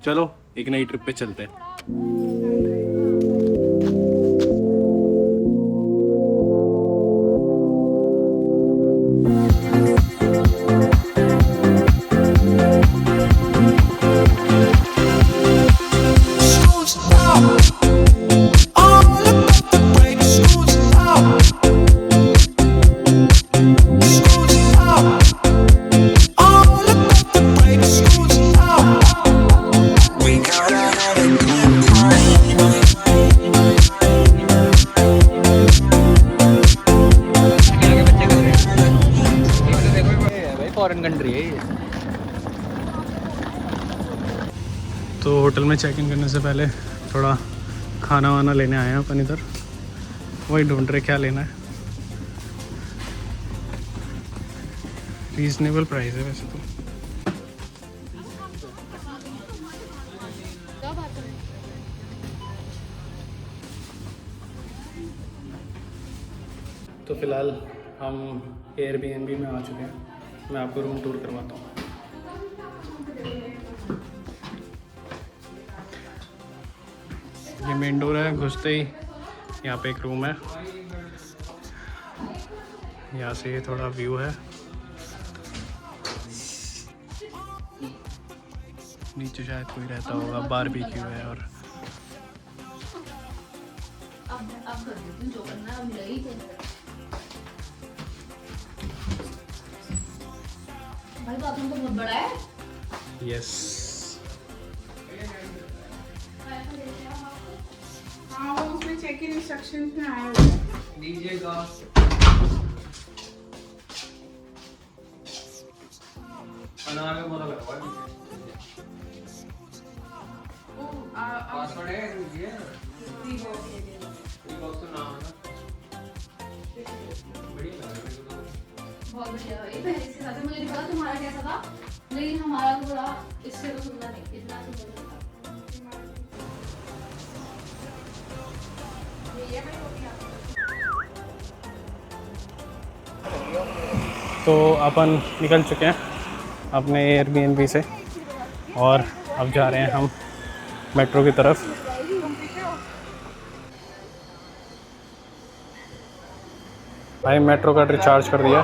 चलो एक नई ट्रिप पे चलते हैं। फॉरेन कंट्री है ये। तो होटल में चेक इन करने से पहले थोड़ा खाना वाना लेने आए हैं अपन इधर। वही ढूंढ रहे क्या लेना है। रीजनेबल प्राइस है वैसे तो। तो फिलहाल हम एयरबीएनबी में आ चुके हैं। मैं आपको रूम टूर करवाता हूँ। ये मेन डोर है, घुसते ही यहाँ पे एक रूम है। यहाँ से ये थोड़ा व्यू है। नीचे शायद कोई रहता होगा, बारबेक्यू है। और अब कर देती हूँ जो करना है, अब मिला ही थे। भाई बाथरूम तो बहुत बड़ा है। यस, हाँ वो उसमें चेक इन इंस्ट्रक्शंस में आया हुआ है। दीजिएगा। अनार का बोला लगवा दीजिए। पासवर्ड है दीजिए। बॉक्स तो नाम है ना। बढ़िया लग रहा है मेरे को तो। बहुत बढ़िया है। पहले इसके साथ मुझे नहीं पता तुम्हारा कैसा था, लेकिन हमारा थोड़ा इससे तो सुंदर नहीं, इतना सुंदर नहीं था। तो अपन निकल चुके हैं अपने एयरबीएनबी से और अब जा रहे हैं हम मेट्रो की तरफ। भाई मेट्रो का रिचार्ज कर दिया।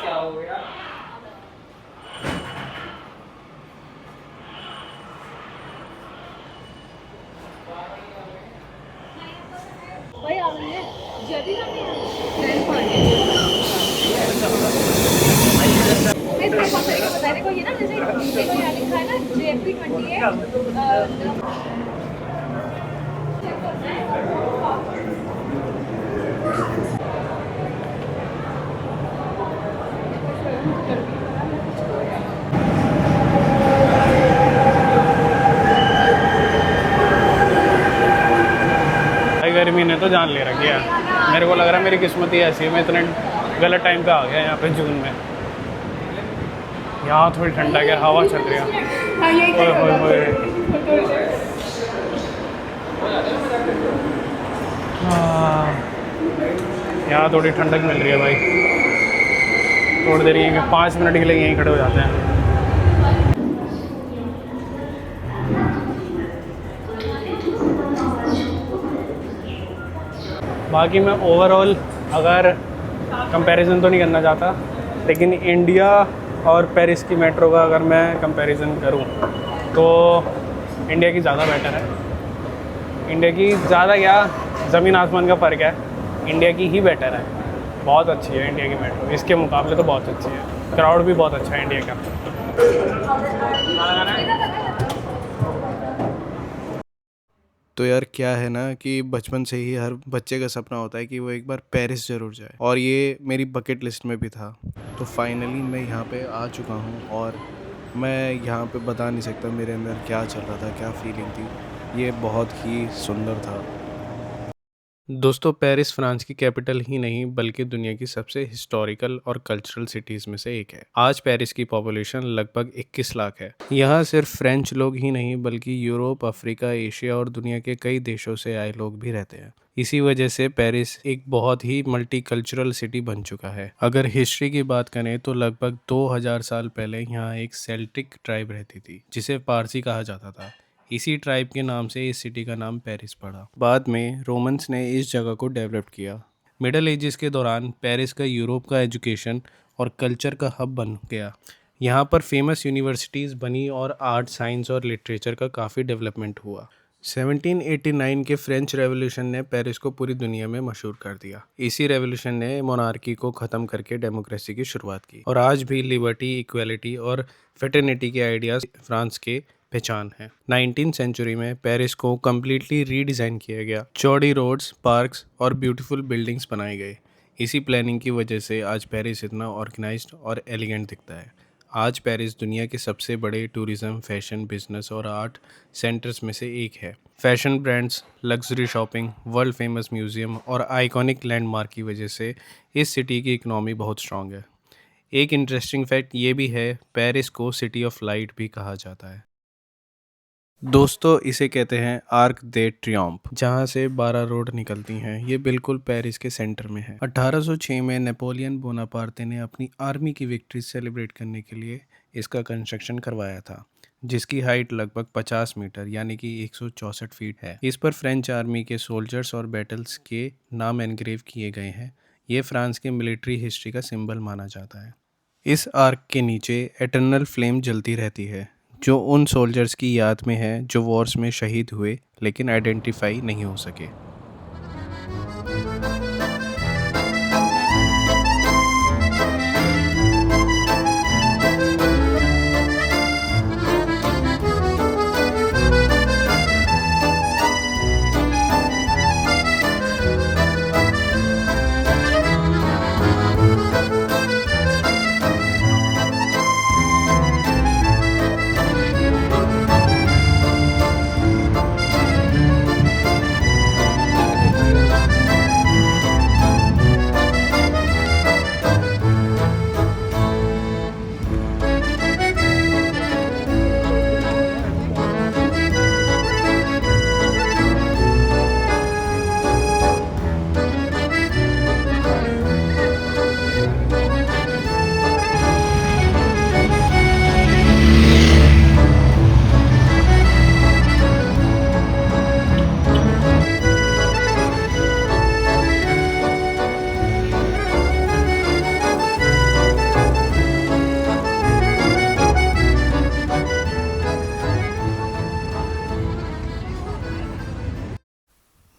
क्या हो गया? भाई आ रही है जल्दी ना बताने को ये ना, जैसे देखो यहाँ लिखा है ना JFP28 भाई गर्मी ने तो जान ले रखी है। मेरे को लग रहा है मेरी किस्मत ही ऐसी है, मैं इतने गलत टाइम पे आ गया यहाँ पे जून में। यहाँ थोड़ी ठंडा है, हवा चल रही है। ओए होए होए। हाँ, यहाँ थोड़ी ठंडक मिल रही है भाई। थोड़ी देर यहीं 5 मिनट के लिए यहीं खड़े हो जाते हैं। बाकी मैं ओवरऑल अगर कंपैरिजन तो नहीं करना चाहता, लेकिन इंडिया और पेरिस की मेट्रो का अगर मैं कंपैरिजन करूं तो इंडिया की ज़्यादा बेटर है। इंडिया की ज़्यादा क्या, ज़मीन आसमान का फ़र्क है। इंडिया की ही बेटर है, बहुत अच्छी है इंडिया की मेट्रो। इसके मुकाबले तो बहुत अच्छी है। क्राउड भी बहुत अच्छा है इंडिया का। तो यार क्या है ना कि बचपन से ही हर बच्चे का सपना होता है कि वो एक बार पेरिस ज़रूर जाए, और ये मेरी बकेट लिस्ट में भी था। तो फाइनली मैं यहाँ पे आ चुका हूँ और मैं यहाँ पे बता नहीं सकता मेरे अंदर क्या चल रहा था, क्या फीलिंग थी। ये बहुत ही सुंदर था। दोस्तों, पेरिस फ्रांस की कैपिटल ही नहीं बल्कि दुनिया की सबसे हिस्टोरिकल और कल्चरल सिटीज़ में से एक है। आज पेरिस की पॉपुलेशन लगभग 21 लाख है। यहाँ सिर्फ फ्रेंच लोग ही नहीं बल्कि यूरोप, अफ्रीका, एशिया और दुनिया के कई देशों से आए लोग भी रहते हैं। इसी वजह से पेरिस एक बहुत ही मल्टीकल्चरल सिटी बन चुका है। अगर हिस्ट्री की बात करें तो लगभग 2000 साल पहले यहाँ एक सेल्टिक ट्राइब रहती थी जिसे पारसी कहा जाता था। इसी ट्राइब के नाम से इस सिटी का नाम पेरिस पड़ा। बाद में रोमन्स ने इस जगह को डेवलप किया। मिडल एजेस के दौरान पेरिस का यूरोप का एजुकेशन और कल्चर का हब बन गया। यहाँ पर फेमस यूनिवर्सिटीज़ बनी और आर्ट, साइंस और लिटरेचर का काफ़ी डेवलपमेंट हुआ। 1789 के फ्रेंच रेवोल्यूशन ने पेरिस को पूरी दुनिया में मशहूर कर दिया। इसी रेवोल्यूशन ने मोनार्की को ख़त्म करके डेमोक्रेसी की शुरुआत की और आज भी लिबर्टी, इक्वालिटी और फ्रेटर्निटी के आइडियाज़ फ्रांस के पहचान है। 19th सेंचुरी में पेरिस को कम्प्लीटली रीडिज़ाइन किया गया। चौड़ी रोड्स, पार्क्स और ब्यूटीफुल बिल्डिंग्स बनाए गए। इसी प्लानिंग की वजह से आज पेरिस इतना ऑर्गेनाइज्ड और एलिगेंट दिखता है। आज पेरिस दुनिया के सबसे बड़े टूरिज़्म, फैशन, बिजनेस और आर्ट सेंटर्स में से एक है। Fashion brands, luxury shopping, world famous museum और आइकॉनिक लैंडमार्क की वजह से इस सिटी की इकनॉमी बहुत स्ट्रॉन्ग है। एक इंटरेस्टिंग फैक्ट ये भी है, पेरिस को सिटी ऑफ लाइट भी कहा जाता है। दोस्तों, इसे कहते हैं आर्क दे ट्रियोम्फ, जहाँ से 12 रोड निकलती हैं। ये बिल्कुल पेरिस के सेंटर में है। 1806 में नेपोलियन बोनापार्टे ने अपनी आर्मी की विक्ट्री सेलिब्रेट करने के लिए इसका कंस्ट्रक्शन करवाया था, जिसकी हाइट लगभग 50 मीटर यानी कि 164 फीट है। इस पर फ्रेंच आर्मी के सोल्जर्स और बैटल्स के नाम एनग्रेव किए गए हैं। ये फ्रांस के मिलिट्री हिस्ट्री का सिंबल माना जाता है। इस आर्क के नीचे एटर्नल फ्लेम जलती रहती है, जो उन सोल्जर्स की याद में है जो वॉर्स में शहीद हुए लेकिन आइडेंटिफाई नहीं हो सके।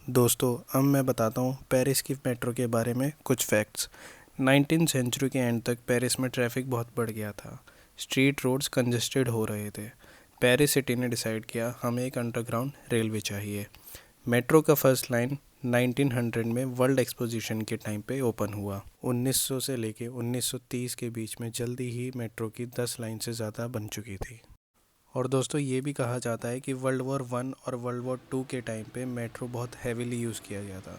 दोस्तों, अब मैं बताता हूँ पेरिस की मेट्रो के बारे में कुछ फैक्ट्स। 19th सेंचुरी के एंड तक पेरिस में ट्रैफिक बहुत बढ़ गया था। स्ट्रीट रोड्स कंजेस्टेड हो रहे थे। पेरिस सिटी ने डिसाइड किया हमें एक अंडरग्राउंड रेलवे चाहिए। मेट्रो का फर्स्ट लाइन 1900 में वर्ल्ड एक्सपोजिशन के टाइम पे ओपन हुआ। 1900 से लेके 1930 के बीच में जल्दी ही मेट्रो की 10 लाइन से ज़्यादा बन चुकी थी। और दोस्तों, ये भी कहा जाता है कि वर्ल्ड वॉर 1 और वर्ल्ड वॉर 2 के टाइम पे मेट्रो बहुत हैवीली यूज़ किया गया था,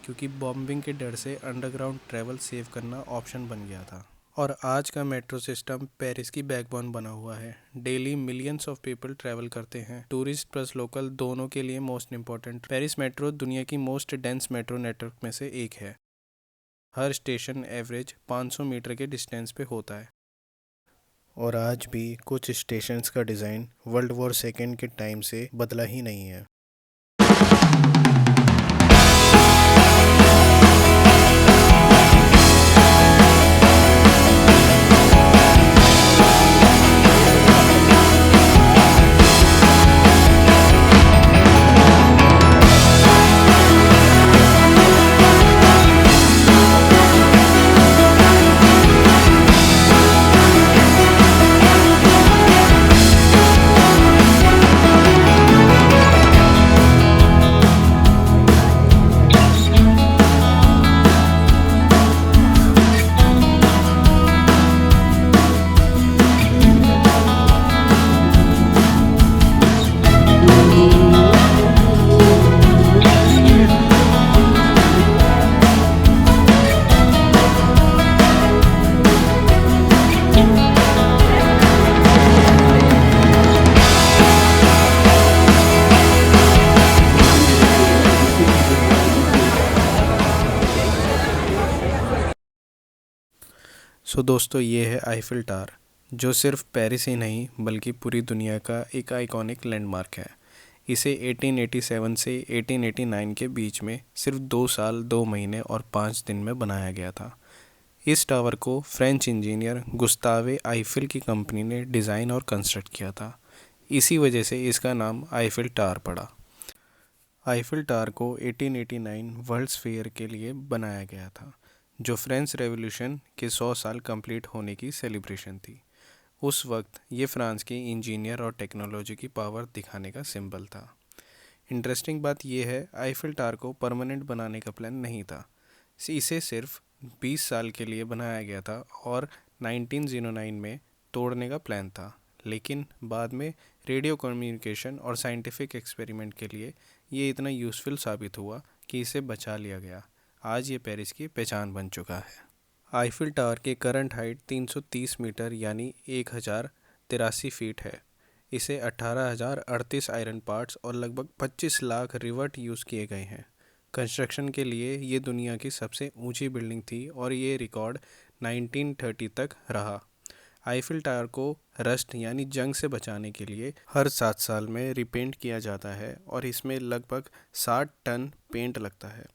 क्योंकि बॉम्बिंग के डर से अंडरग्राउंड ट्रैवल सेव करना ऑप्शन बन गया था। और आज का मेट्रो सिस्टम पेरिस की बैकबोन बना हुआ है। Daily millions of people travel करते हैं, टूरिस्ट प्लस लोकल दोनों के लिए मोस्ट इम्पॉर्टेंट। पेरिस मेट्रो दुनिया की मोस्ट डेंस मेट्रो नेटवर्क में से एक है। हर स्टेशन एवरेज 500 मीटर के डिस्टेंस पे होता है। और आज भी कुछ स्टेशंस का डिज़ाइन वर्ल्ड वॉर 2 के टाइम से बदला ही नहीं है। सो दोस्तों, ये है आईफिल टावर, जो सिर्फ पेरिस ही नहीं बल्कि पूरी दुनिया का एक आइकॉनिक लैंडमार्क है। इसे 1887 से 1889 के बीच में सिर्फ 2 साल 2 महीने और 5 दिन में बनाया गया था। इस टावर को फ्रेंच इंजीनियर गुस्तावे आईफिल की कंपनी ने डिज़ाइन और कंस्ट्रक्ट किया था। इसी वजह से इसका नाम आईफिल टावर पड़ा। आईफिल टावर को 1889 वर्ल्ड्स फेयर के लिए बनाया गया था, जो फ्रेंच रेवोल्यूशन के 100 साल कंप्लीट होने की सेलिब्रेशन थी। उस वक्त ये फ्रांस की इंजीनियर और टेक्नोलॉजी की पावर दिखाने का सिंबल था। इंटरेस्टिंग बात यह है, आईफिल टावर को परमानेंट बनाने का प्लान नहीं था। इसे सिर्फ 20 साल के लिए बनाया गया था और 1909 में तोड़ने का प्लान था, लेकिन बाद में रेडियो कम्युनिकेशन और साइंटिफिक एक्सपेरिमेंट के लिए ये इतना यूज़फुल साबित हुआ कि इसे बचा लिया गया। आज ये पेरिस की पहचान बन चुका है। आईफिल टावर की करंट हाइट 330 मीटर यानी 1083 फीट है। इसे 18,038 आयरन पार्ट्स और लगभग 25 लाख रिवर्ट यूज़ किए गए हैं। कंस्ट्रक्शन के लिए ये दुनिया की सबसे ऊंची बिल्डिंग थी और ये रिकॉर्ड 1930 तक रहा। आईफिल टावर को रस्ट यानी जंग से बचाने के लिए हर 7 साल में रिपेंट किया जाता है और इसमें लगभग 60 टन पेंट लगता है।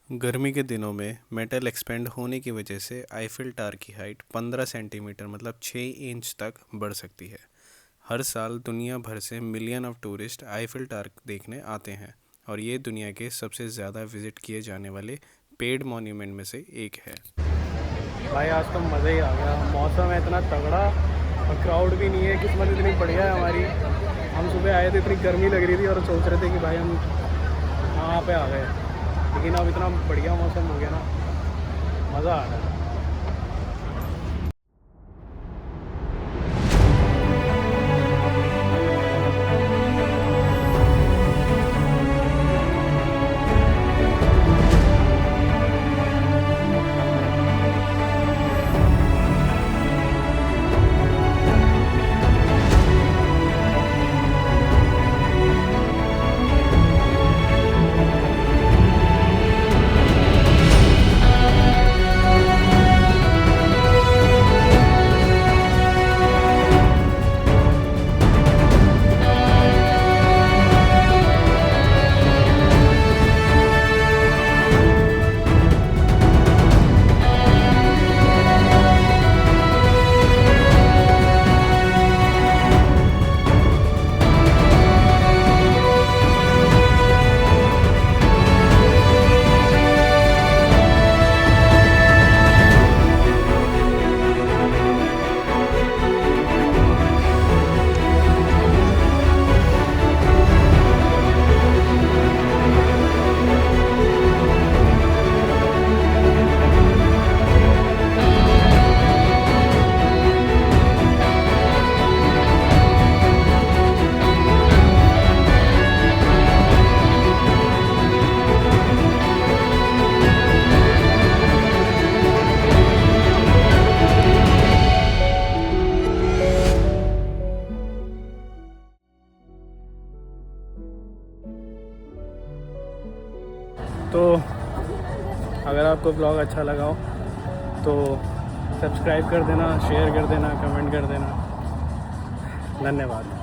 गर्मी के दिनों में मेटल एक्सपेंड होने की वजह से आईफिल टावर की हाइट 15 सेंटीमीटर मतलब 6 इंच तक बढ़ सकती है। हर साल दुनिया भर से million of tourist Eiffel tower देखने आते हैं और ये दुनिया के सबसे ज़्यादा विज़िट किए जाने वाले पेड मॉन्यूमेंट में से एक है। भाई आज तो मज़ा ही आ गया। मौसम है इतना तगड़ा और क्राउड भी नहीं है। किस्मत इतनी बढ़िया है हमारी। हम सुबह आए थे, इतनी गर्मी लग रही थी और सोच रहे थे कि भाई हम वहाँ पे आ गए, लेकिन अब इतना बढ़िया मौसम हो गया ना, मज़ा आ रहा है। तो अगर आपको ब्लॉग अच्छा लगा हो तो सब्सक्राइब कर देना, शेयर कर देना, कमेंट कर देना। धन्यवाद।